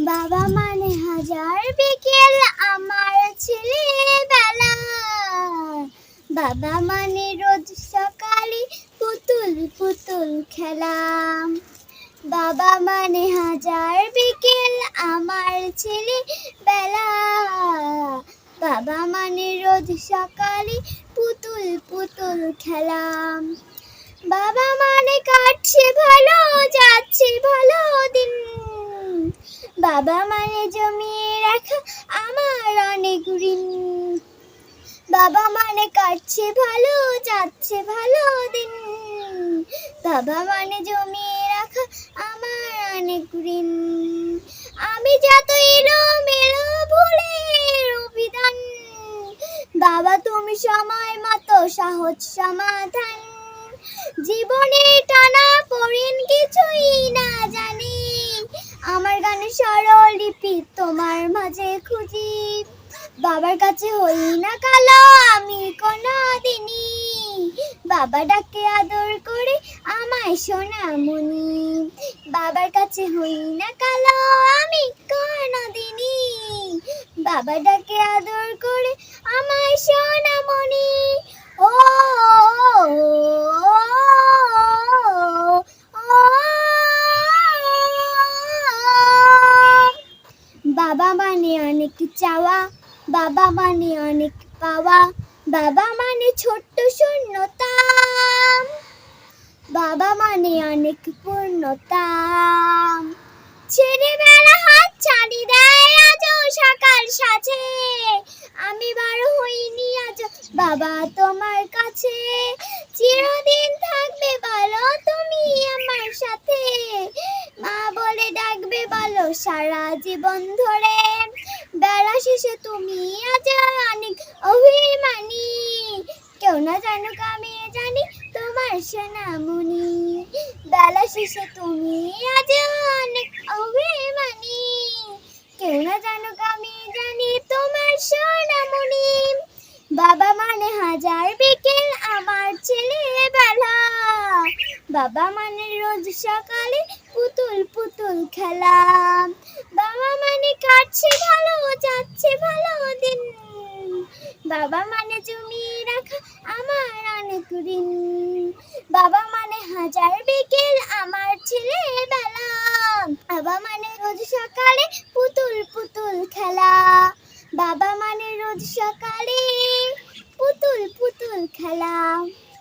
বাবা মানে হাজার বিকেল আমার ছেলেবেলা। বাবা মানে রোজ সকালে পুতুল পুতুল খেলা। বাবা মানে হাজার বিকেল আমার ছেলেবেলা। বাবা মানে রোজ সকালে পুতুল পুতুল খেলা। বাবা মানে কাটছে ভালো যাচ্ছে ভালো দিন। বাবা মানে জমিয়ে রাখা আমার অনেক ঋণ। বাবা মানে কাটছে ভালো যাচ্ছে ভালো দিন। বাবা মানে জমিয়ে রাখা আমার অনেক ঋণ। আমি যত এলো মেলো ভুলের অভিধান। বাবা তুমি সময় মতো সহজ সমাধান। জীবনে টানা পড়েন কিছুই না জানি। আমার গানে সরল লিপি তোমার মাঝে খুঁজি। বাবার কাছে হই না কালো আমি কোনদিনই। বাবা ডাকে আদর করে আমায় সোনামণি। বাবার কাছে হই না কালো আমি কোনদিনই। বাবা ডাকে আদর করে আমায় সোনামণি। ও বাবা মানে অনেক চাওয়া, বাবা মানে অনেক পাওয়া। বাবা মানে ছোট্ট শূন্যতা, বাবা মানে অনেক পূর্ণতা। ছেলেবেলা হাত ছাড়ি দেয় আজও সকাল সাজে। আমি বড় হইনি আজ বাবা তোমার কাছে। চিরদিন থাকবে বলো তুমি আমার সাথে। মা বলে ডাকবে বলো সারা জীবন ধরে। বেলা শেষে তুমি আজ অনেক অভিমানী। কেউ না জানুক আমি জানি তোমার সোনামণি। বেলা শেষে তুমি আজ অনেক অভিমানী। কেউ না জানুক আমি জানি তোমার সোনামণি। বাবা মানে হাজার বিকেল আমার ছেলেবেলা। বাবা মানে রোজ সকালে পুতুল পুতুল খেলা। বাবা মানে কাটছে ভালো যাচ্ছে ভালো দিন। বাবা মানে জমিয়ে রাখা আমার অনেক ঋণ। বাবা মানে হাজার বিকেল আমার ছেলেবেলা। বাবা মানে রোজ সকালে পুতুল পুতুল খেলা। বাবা মানে রোজ সকালে পুতুল পুতুল খেলা।